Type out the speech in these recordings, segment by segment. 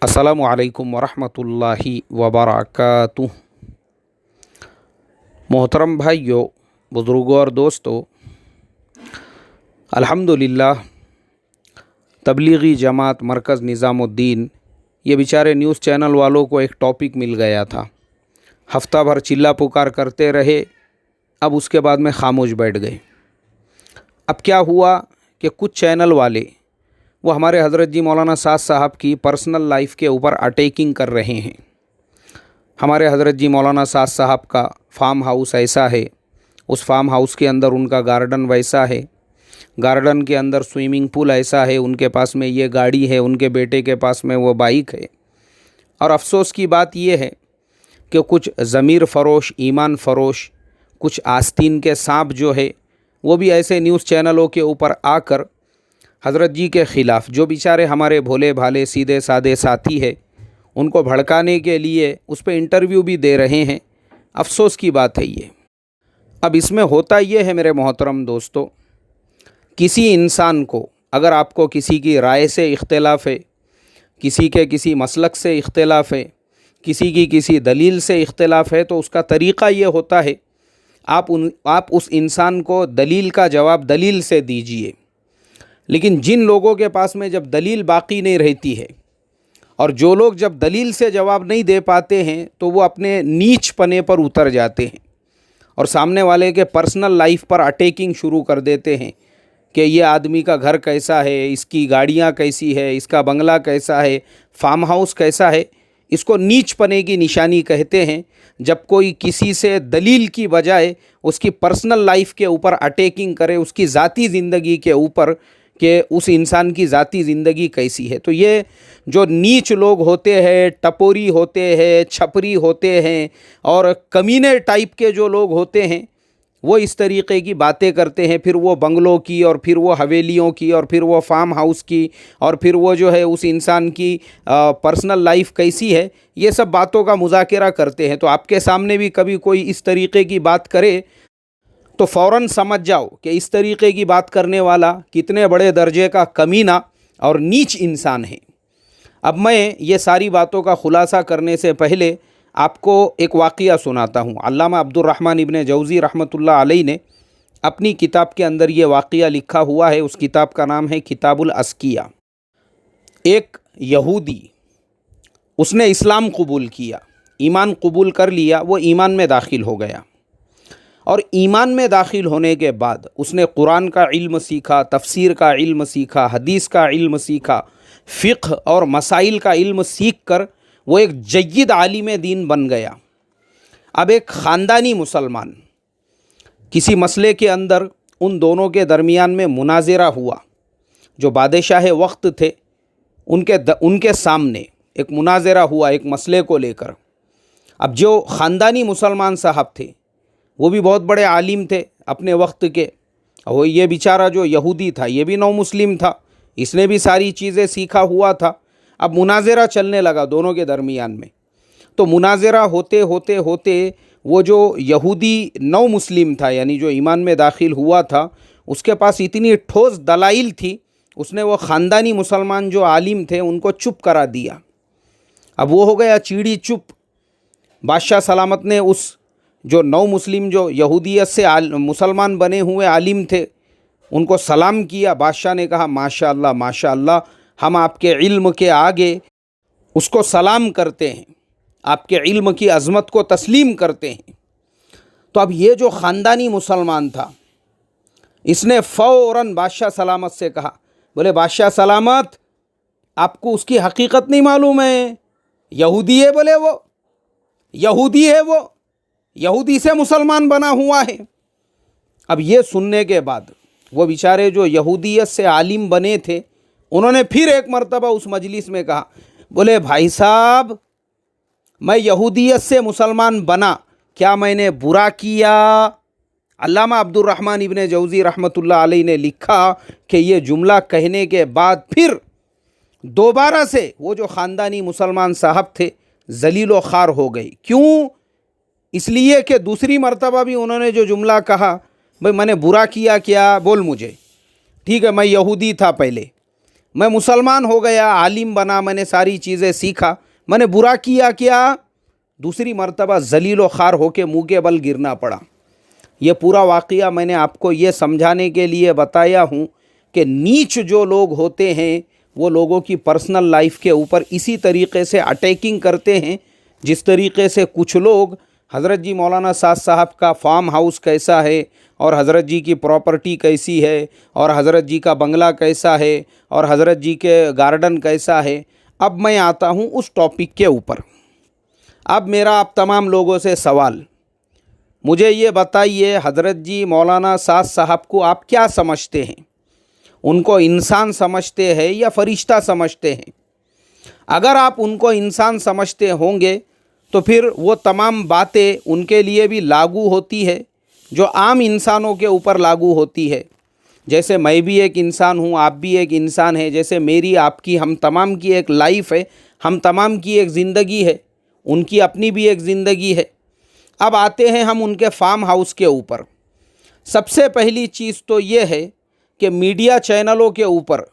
अस्सलामु अलैकुम वरहमतुल्लाहि वबरकातुह। मोहतरम भाइयों, बुज़ुर्गों और दोस्तों, अल्हम्दुलिल्लाह तबलीगी जमात मरकज़ निज़ामुद्दीन ये बेचारे न्यूज़ चैनल वालों को एक टॉपिक मिल गया था। हफ्ता भर चिल्ला पुकार करते रहे, अब उसके बाद में खामोश बैठ गए। अब क्या हुआ कि कुछ चैनल वाले वो हमारे हज़रत जी मौलाना साद साहब की पर्सनल लाइफ के ऊपर अटैकिंग कर रहे हैं। हमारे हज़रत जी मौलाना साद साहब का फार्म हाउस ऐसा है, उस फार्म हाउस के अंदर उनका गार्डन वैसा है, गार्डन के अंदर स्विमिंग पूल ऐसा है, उनके पास में ये गाड़ी है, उनके बेटे के पास में वो बाइक है। और अफसोस की बात ये है कि कुछ ज़मीर फ़रोश, ईमान फ़रोश, कुछ आस्तीन के सांप जो है वो भी ऐसे न्यूज़ चैनलों के ऊपर आकर हज़रत जी के ख़िलाफ़, जो बेचारे हमारे भोले भाले सीधे सादे साथी है, उनको भड़काने के लिए उस पर इंटरव्यू भी दे रहे हैं। अफसोस की बात है ये। अब इसमें होता ये है मेरे मोहतरम दोस्तों, किसी इंसान को अगर आपको किसी की राय से इख्तिलाफ़ है, किसी के किसी मसलक से इख्तिलाफ़ है, किसी की किसी दलील से इख्तिलाफ़ है, तो उसका तरीक़ा ये होता है आप उस इंसान को दलील का जवाब दलील से दीजिए। लेकिन जिन लोगों के पास में जब दलील बाकी नहीं रहती है और जो लोग जब दलील से जवाब नहीं दे पाते हैं तो वो अपने नीच पने पर उतर जाते हैं और सामने वाले के पर्सनल लाइफ पर अटैकिंग शुरू कर देते हैं कि ये आदमी का घर कैसा है, इसकी गाड़ियाँ कैसी है, इसका बंगला कैसा है, फार्म हाउस कैसा है। इसको नीच पने की निशानी कहते हैं, जब कोई किसी से दलील की बजाय उसकी पर्सनल लाइफ के ऊपर अटैकिंग करे, उसकी ज़ाती ज़िंदगी के ऊपर कि उस इंसान की ज़ाती ज़िंदगी कैसी है। तो ये जो नीच लोग होते हैं, टपोरी होते हैं, छपरी होते हैं और कमीने टाइप के जो लोग होते हैं, वो इस तरीक़े की बातें करते हैं। फिर वो बंगलों की और फिर वो हवेलियों की और फिर वो फार्म हाउस की और फिर वो जो है उस इंसान की पर्सनल लाइफ कैसी है, ये सब बातों का मुज़ाकरा करते हैं। तो आपके सामने भी कभी कोई इस तरीक़े की बात करे तो फ़ौरन समझ जाओ कि इस तरीक़े की बात करने वाला कितने बड़े दर्जे का कमीना और नीच इंसान है। अब मैं ये सारी बातों का ख़ुलासा करने से पहले आपको एक वाक़या सुनाता हूँ। अल्लामा अब्दुर्रहमान इब्न जौज़ी रहमतुल्लाह अलैह ने अपनी किताब के अंदर ये वाक़या लिखा हुआ है। उस किताब का नाम है किताबुल अस्किया। एक यहूदी, उसने इस्लाम कबूल किया, ईमान कबूल कर लिया, वो ईमान में दाखिल हो गया और ईमान में दाखिल होने के बाद उसने कुरान का इल्म सीखा, तफसीर का इल्म सीखा, हदीस का इल्म सीखा, फ़िक़्ह और मसाइल का इल्म सीख कर वो एक जय्यद आलिम दीन बन गया। अब एक ख़ानदानी मुसलमान, किसी मसले के अंदर उन दोनों के दरमियान में मुनाज़रा हुआ। जो बादशाह वक्त थे उनके सामने एक मुनाज़रा हुआ एक मसले को लेकर। अब जो ख़ानदानी मुसलमान साहब थे वो भी बहुत बड़े आलिम थे अपने वक्त के। वो ये बेचारा जो यहूदी था ये भी नौ मुस्लिम था, इसने भी सारी चीज़ें सीखा हुआ था। अब मुनाज़रा चलने लगा दोनों के दरमियान में। तो मुनाज़रा होते होते होते वो जो यहूदी नौ मुस्लिम था, यानी जो ईमान में दाखिल हुआ था, उसके पास इतनी ठोस दलाइल थी, उसने वो ख़ानदानी मुसलमान जो आलिम थे उनको चुप करा दिया। अब वो हो गया चीड़ी चुप। बादशाह सलामत ने उस जो नौ मुस्लिम जो यहूदियत से मुसलमान बने हुए आलिम थे उनको सलाम किया। बादशाह ने कहा माशाअल्लाह माशाअल्लाह, हम आपके इल्म के आगे उसको सलाम करते हैं, आपके इल्म की अज़मत को तस्लीम करते हैं। तो अब ये जो ख़ानदानी मुसलमान था, इसने फ़ौरन बादशाह सलामत से कहा, बोले बादशाह सलामत, आपको उसकी हकीकत नहीं मालूम है, यहूदी है, बोले वो यहूदी है, वो यहूदी से मुसलमान बना हुआ है। अब ये सुनने के बाद वो बेचारे जो यहूदियत से आलिम बने थे उन्होंने फिर एक मर्तबा उस मजलिस में कहा, बोले भाई साहब, मैं यहूदियत से मुसलमान बना, क्या मैंने बुरा किया? अल्लामा अब्दुर्रहमान इब्न जौज़ी रहमतुल्लाह अलैह ने लिखा कि ये जुमला कहने के बाद फिर दोबारा से वो जो ख़ानदानी मुसलमान साहब थे जलील व ख़ार हो गए। क्यों? इसलिए कि दूसरी मर्तबा भी उन्होंने जो जुमला कहा, भाई मैंने बुरा किया क्या, बोल मुझे। ठीक है, मैं यहूदी था पहले, मैं मुसलमान हो गया, आलिम बना, मैंने सारी चीज़ें सीखा, मैंने बुरा किया क्या, दूसरी मर्तबा जलील व ख़ार होके मुँह के बल गिरना पड़ा। ये पूरा वाक़या मैंने आपको ये समझाने के लिए बताया हूँ कि नीच जो लोग होते हैं वो लोगों की पर्सनल लाइफ के ऊपर इसी तरीक़े से अटैकिंग करते हैं जिस तरीक़े से कुछ लोग हज़रत जी मौलाना साद साहब का फार्म हाउस कैसा है और हज़रत जी की प्रॉपर्टी कैसी है और हज़रत जी का बंगला कैसा है और हज़रत जी के गार्डन कैसा है। अब मैं आता हूँ उस टॉपिक के ऊपर। अब मेरा आप तमाम लोगों से सवाल, मुझे ये बताइए हज़रत जी मौलाना साद साहब को आप क्या समझते हैं? उनको इंसान समझते हैं या फरिश्ता समझते हैं? अगर आप उनको इंसान समझते होंगे तो फिर वो तमाम बातें उनके लिए भी लागू होती है जो आम इंसानों के ऊपर लागू होती है। जैसे मैं भी एक इंसान हूँ, आप भी एक इंसान है, जैसे मेरी आपकी हम तमाम की एक लाइफ है, हम तमाम की एक ज़िंदगी है, उनकी अपनी भी एक ज़िंदगी है। अब आते हैं हम उनके फार्म हाउस के ऊपर। सबसे पहली चीज़ तो ये है कि मीडिया चैनलों के ऊपर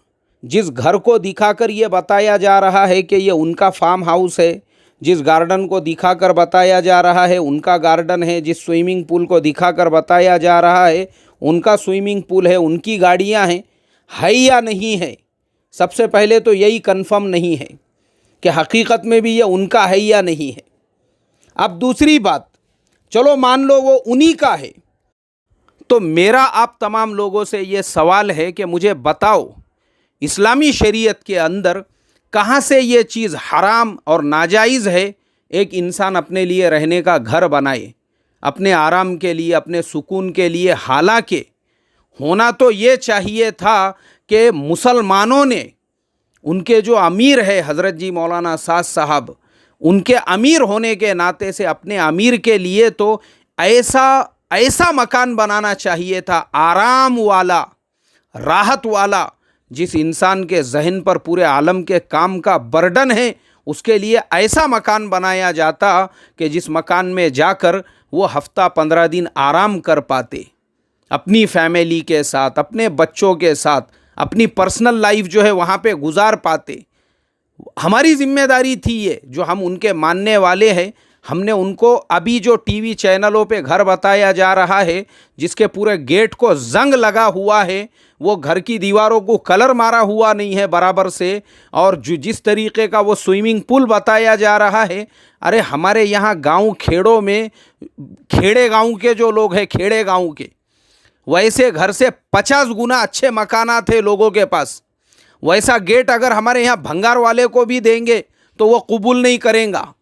जिस घर को दिखाकर ये बताया जा रहा है कि ये उनका फार्म हाउस है, जिस गार्डन को दिखाकर बताया जा रहा है उनका गार्डन है, जिस स्विमिंग पूल को दिखाकर बताया जा रहा है उनका स्विमिंग पूल है, उनकी गाड़ियां हैं, है या नहीं है? सबसे पहले तो यही कंफर्म नहीं है कि हकीकत में भी ये उनका है या नहीं है। अब दूसरी बात, चलो मान लो वो उन्हीं का है, तो मेरा आप तमाम लोगों से ये सवाल है कि मुझे बताओ इस्लामी शरीयत के अंदर कहाँ से ये चीज़ हराम और नाजायज़ है एक इंसान अपने लिए रहने का घर बनाए, अपने आराम के लिए, अपने सुकून के लिए। हालांकि होना तो ये चाहिए था कि मुसलमानों ने उनके जो अमीर है हज़रत जी मौलाना साद साहब, उनके अमीर होने के नाते से अपने अमीर के लिए तो ऐसा मकान बनाना चाहिए था, आराम वाला, राहत वाला, जिस इंसान के जहन पर पूरे आलम के काम का बर्डन है उसके लिए ऐसा मकान बनाया जाता कि जिस मकान में जाकर वो हफ्ता 15 दिन आराम कर पाते, अपनी फैमिली के साथ, अपने बच्चों के साथ, अपनी पर्सनल लाइफ जो है वहाँ पे गुजार पाते। हमारी जिम्मेदारी थी ये, जो हम उनके मानने वाले हैं, हमने उनको अभी जो टीवी चैनलों पे घर बताया जा रहा है जिसके पूरे गेट को जंग लगा हुआ है, वो घर की दीवारों को कलर मारा हुआ नहीं है बराबर से, और जिस तरीके का वो स्विमिंग पूल बताया जा रहा है, अरे हमारे यहाँ गांव खेड़ों में, खेड़े गांव के जो लोग हैं, खेड़े गांव के, वैसे घर से 50 गुना अच्छे मकानात थे लोगों के पास। वैसा गेट अगर हमारे यहाँ भंगार वाले को भी देंगे तो वो कबूल नहीं करेगा।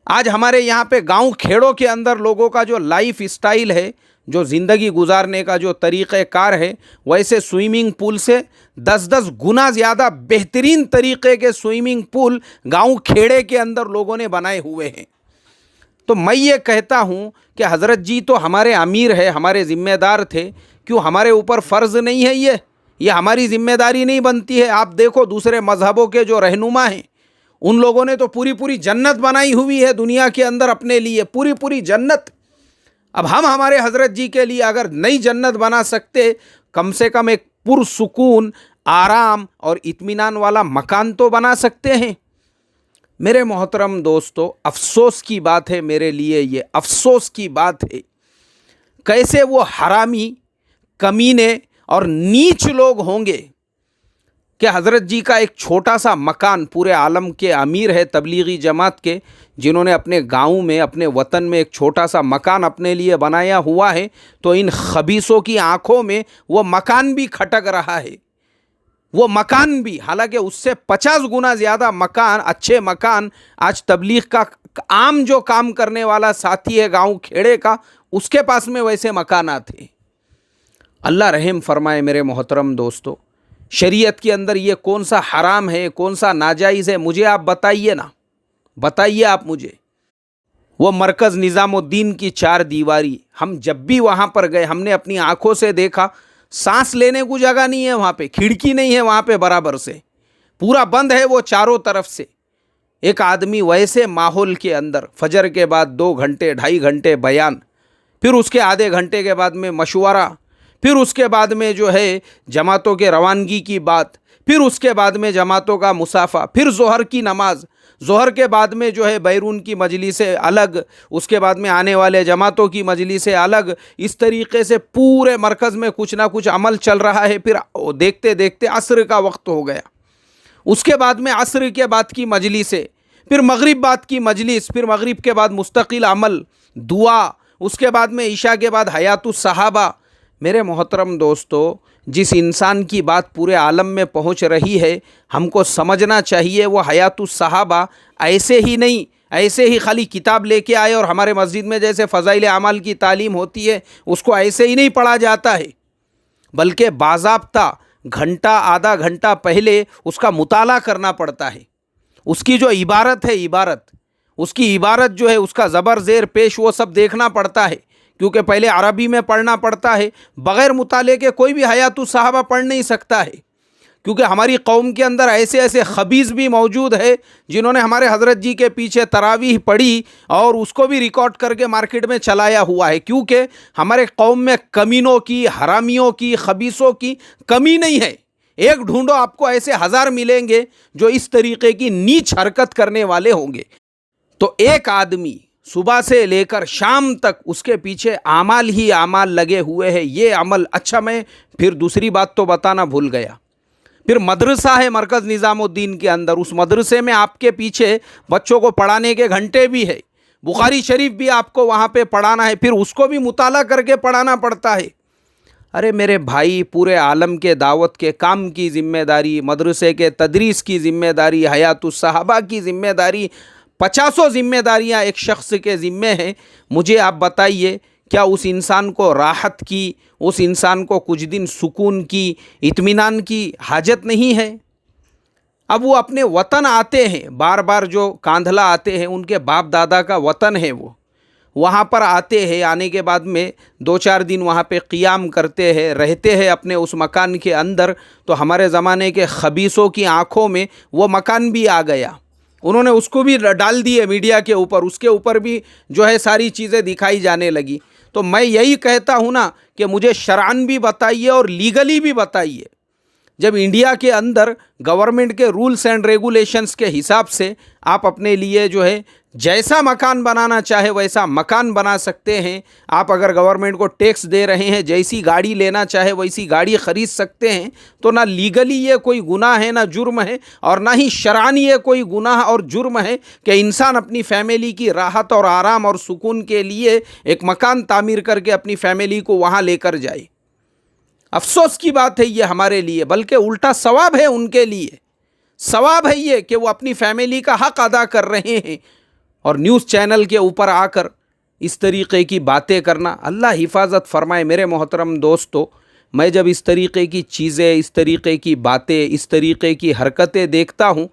आज हमारे यहाँ पे गांव खेड़ों के अंदर लोगों का जो लाइफ स्टाइल है, जो ज़िंदगी गुजारने का जो तरीक़ेकार है, वैसे स्विमिंग पूल से 10-10 गुना ज़्यादा बेहतरीन तरीक़े के स्विमिंग पूल गांव खेड़े के अंदर लोगों ने बनाए हुए हैं। तो मैं ये कहता हूँ कि हज़रत जी तो हमारे अमीर है, हमारे ज़िम्मेदार थे, क्यों हमारे ऊपर फ़र्ज़ नहीं है ये हमारी ज़िम्मेदारी नहीं बनती है? आप देखो दूसरे मज़हबों के जो रहनुमा हैं, उन लोगों ने तो पूरी जन्नत बनाई हुई है दुनिया के अंदर अपने लिए, पूरी जन्नत। अब हम हमारे हज़रत जी के लिए अगर नई जन्नत बना सकते, कम से कम एक पुरसुकून, आराम और इत्मीनान वाला मकान तो बना सकते हैं। मेरे मोहतरम दोस्तों, अफसोस की बात है, मेरे लिए ये अफसोस की बात है, कैसे वो हरामी, कमीने और नीच लोग होंगे कि हज़रत जी का एक छोटा सा मकान, पूरे आलम के अमीर है तबलीगी जमात के, जिन्होंने अपने गांव में, अपने वतन में एक छोटा सा मकान अपने लिए बनाया हुआ है, तो इन खबीसों की आंखों में वो मकान भी खटक रहा है। वो मकान भी, हालांकि उससे 50 गुना ज़्यादा मकान, अच्छे मकान आज तबलीग का आम जो काम करने वाला साथी है गांव खेड़े का, उसके पास में वैसे मकानात थे। अल्लाह रहम फरमाए मेरे मोहतरम दोस्तों, शरीयत के अंदर ये कौन सा हराम है, कौन सा नाजायज़ है, मुझे आप बताइए ना, बताइए आप मुझे। वो मरकज़ निज़ामुद्दीन की 4 दीवारी, हम जब भी वहाँ पर गए हमने अपनी आँखों से देखा, सांस लेने को जगह नहीं है वहाँ पे, खिड़की नहीं है वहाँ पे बराबर से, पूरा बंद है वो चारों तरफ से। एक आदमी वैसे माहौल के अंदर फजर के बाद 2 घंटे 2.5 घंटे बयान, फिर उसके आधे घंटे के बाद में मशवरा, फिर उसके बाद में जो है जमातों के रवानगी की बात, پھر اس کے بعد میں جماعتوں کا مصافہ، پھر ظہر کی نماز، ظہر کے بعد میں جو ہے بیرون کی مجلسیں الگ، اس کے بعد میں آنے والے جماعتوں کی مجلسیں الگ، اس طریقے سے پورے مرکز میں کچھ نہ کچھ عمل چل رہا ہے۔ پھر دیکھتے دیکھتے عصر کا وقت ہو گیا، اس کے بعد میں عصر کے بعد کی مجلسیں، پھر مغرب بعد کی مجلس، پھر مغرب کے بعد مستقل عمل، دعا، اس کے بعد میں عشاء کے بعد حیات الصحابہ۔ میرے محترم دوستو، جس انسان کی بات پورے عالم میں پہنچ رہی ہے، ہم کو سمجھنا چاہیے وہ حیات الصحابہ ایسے ہی نہیں، ایسے ہی خالی کتاب لے کے آئے اور ہمارے مسجد میں جیسے فضائل اعمال کی تعلیم ہوتی ہے اس کو ایسے ہی نہیں پڑھا جاتا ہے، بلکہ باضابطہ گھنٹہ آدھا گھنٹہ پہلے اس کا مطالعہ کرنا پڑتا ہے۔ اس کی جو عبارت ہے، اس کی عبارت جو ہے، اس کا زبر زیر پیش، وہ سب دیکھنا پڑتا ہے، کیونکہ پہلے عربی میں پڑھنا پڑتا ہے۔ بغیر مطالعے کے کوئی بھی حیات الصحابہ پڑھ نہیں سکتا ہے، کیونکہ ہماری قوم کے اندر ایسے ایسے خبیث بھی موجود ہے جنہوں نے ہمارے حضرت جی کے پیچھے تراویح پڑھی اور اس کو بھی ریکارڈ کر کے مارکیٹ میں چلایا ہوا ہے، کیونکہ ہمارے قوم میں کمینوں کی، حرامیوں کی، خبیثوں کی کمی نہیں ہے۔ ایک ڈھونڈو، آپ کو ایسے ہزار ملیں گے جو اس طریقے کی نیچ حرکت کرنے والے ہوں گے۔ تو ایک آدمی صبح سے لے کر شام تک اس کے پیچھے اعمال ہی اعمال لگے ہوئے ہیں، یہ عمل اچھا۔ میں پھر دوسری بات تو بتانا بھول گیا، پھر مدرسہ ہے مرکز نظام الدین کے اندر، اس مدرسے میں آپ کے پیچھے بچوں کو پڑھانے کے گھنٹے بھی ہے، بخاری شریف بھی آپ کو وہاں پہ پڑھانا ہے، پھر اس کو بھی مطالعہ کر کے پڑھانا پڑتا ہے۔ ارے میرے بھائی، پورے عالم کے دعوت کے کام کی ذمہ داری، مدرسے کے تدریس کی ذمہ داری، حیات الصحابہ کی ذمہ داری، 50 ذمہ داریاں ایک شخص کے ذمے ہیں۔ مجھے آپ بتائیے، کیا اس انسان کو راحت کی، اس انسان کو کچھ دن سکون کی، اطمینان کی حاجت نہیں ہے؟ اب وہ اپنے وطن آتے ہیں، بار بار جو کاندھلا آتے ہیں، ان کے باپ دادا کا وطن ہے، وہ وہاں پر آتے ہیں، آنے کے بعد میں 2-4 دن وہاں پہ قیام کرتے ہیں، رہتے ہیں اپنے اس مکان کے اندر، تو ہمارے زمانے کے خبیثوں کی آنکھوں میں وہ مکان بھی آ گیا، انہوں نے اس کو بھی ڈال دیے میڈیا کے اوپر، اس کے اوپر بھی جو ہے ساری چیزیں دکھائی جانے لگی۔ تو میں یہی کہتا ہوں نا کہ مجھے شرعاً بھی بتائیے اور لیگلی بھی بتائیے، جب انڈیا کے اندر گورنمنٹ کے رولز اینڈ ریگولیشنز کے حساب سے آپ اپنے لیے جو ہے جیسا مکان بنانا چاہے ویسا مکان بنا سکتے ہیں، آپ اگر گورنمنٹ کو ٹیکس دے رہے ہیں، جیسی گاڑی لینا چاہے ویسی گاڑی خرید سکتے ہیں، تو نہ لیگلی یہ کوئی گناہ ہے، نہ جرم ہے، اور نہ ہی شرعاً یہ کوئی گناہ اور جرم ہے کہ انسان اپنی فیملی کی راحت اور آرام اور سکون کے لیے ایک مکان تعمیر کر کے اپنی فیملی کو وہاں لے کر جائے۔ افسوس کی بات ہے یہ ہمارے لیے، بلکہ الٹا ثواب ہے ان کے لیے، ثواب ہے یہ کہ وہ اپنی فیملی کا حق ادا کر رہے ہیں۔ اور نیوز چینل کے اوپر آ کر اس طریقے کی باتیں کرنا، اللہ حفاظت فرمائے۔ میرے محترم دوستو، میں جب اس طریقے کی چیزیں، اس طریقے کی باتیں، اس طریقے کی حرکتیں دیکھتا ہوں،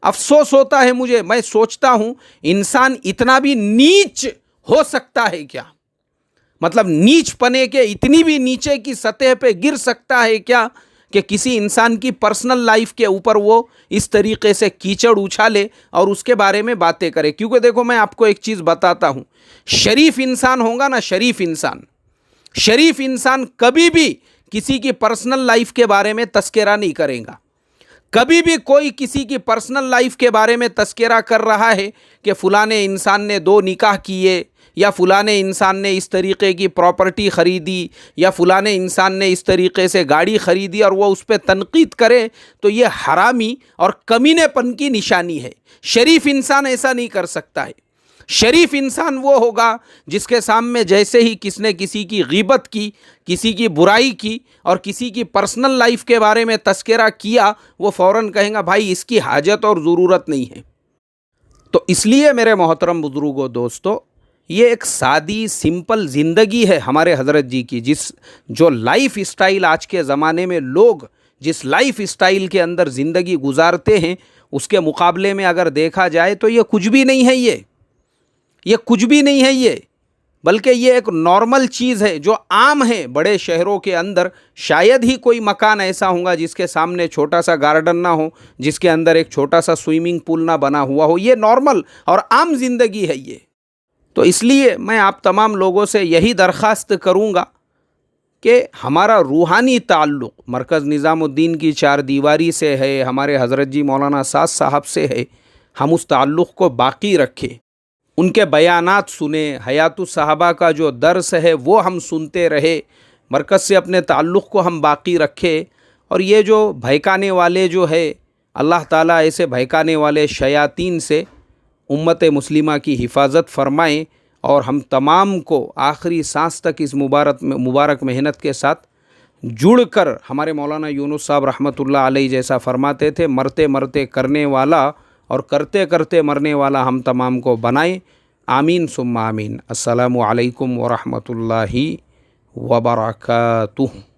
افسوس ہوتا ہے مجھے۔ میں سوچتا ہوں انسان اتنا بھی نیچ ہو سکتا ہے کیا؟ مطلب نیچ پنے کے اتنی بھی نیچے کی سطح پہ گر سکتا ہے کیا کہ کسی انسان کی پرسنل لائف کے اوپر وہ اس طریقے سے کیچڑ اچھالے اور اس کے بارے میں باتیں کرے؟ کیونکہ دیکھو، میں آپ کو ایک چیز بتاتا ہوں، شریف انسان ہوگا نا، شریف انسان کبھی بھی کسی کی پرسنل لائف کے بارے میں تذکرہ نہیں کرے گا۔ کبھی بھی کوئی کسی کی پرسنل لائف کے بارے میں تذکرہ کر رہا ہے کہ فلانے انسان نے 2 نکاح کیے، یا فلانے انسان نے اس طریقے کی پراپرٹی خریدی، یا فلانے انسان نے اس طریقے سے گاڑی خریدی، اور وہ اس پہ تنقید کرے، تو یہ حرامی اور کمینے پن کی نشانی ہے۔ شریف انسان ایسا نہیں کر سکتا ہے۔ شریف انسان وہ ہوگا جس کے سامنے جیسے ہی کس نے کسی کی غیبت کی، کسی کی برائی کی اور کسی کی پرسنل لائف کے بارے میں تذکرہ کیا، وہ فوراً کہیں گا بھائی اس کی حاجت اور ضرورت نہیں ہے۔ تو اس لیے میرے محترم بزرگوں، دوستو، یہ ایک سادی سمپل زندگی ہے ہمارے حضرت جی کی، جو لائف اسٹائل آج کے زمانے میں لوگ جس لائف اسٹائل کے اندر زندگی گزارتے ہیں، اس کے مقابلے میں اگر دیکھا جائے تو یہ کچھ بھی نہیں ہے، یہ کچھ بھی نہیں ہے، یہ بلکہ یہ ایک نارمل چیز ہے جو عام ہے۔ بڑے شہروں کے اندر شاید ہی کوئی مکان ایسا ہوگا جس کے سامنے چھوٹا سا گارڈن نہ ہو، جس کے اندر ایک چھوٹا سا سوئمنگ پول نہ بنا ہوا ہو۔ یہ نارمل اور عام زندگی ہے یہ۔ تو اس لیے میں آپ تمام لوگوں سے یہی درخواست کروں گا کہ ہمارا روحانی تعلق مرکز نظام الدین کی چار دیواری سے ہے، ہمارے حضرت جی مولانا سعد صاحب سے ہے، ہم اس تعلق کو باقی رکھیں، ان کے بیانات سنیں، حیات الصحابہ کا جو درس ہے وہ ہم سنتے رہے، مرکز سے اپنے تعلق کو ہم باقی رکھیں۔ اور یہ جو بہکانے والے جو ہے، اللہ تعالیٰ ایسے بہکانے والے شیاطین سے امت مسلمہ کی حفاظت فرمائیں، اور ہم تمام کو آخری سانس تک اس مبارک محنت کے ساتھ جڑ کر، ہمارے مولانا یونس صاحب رحمۃ اللہ علیہ جیسا فرماتے تھے، مرتے مرتے کرنے والا اور کرتے کرتے مرنے والا ہم تمام کو بنائیں۔ آمین ثم آمین۔ السلام علیکم ورحمۃ اللہ وبرکاتہ۔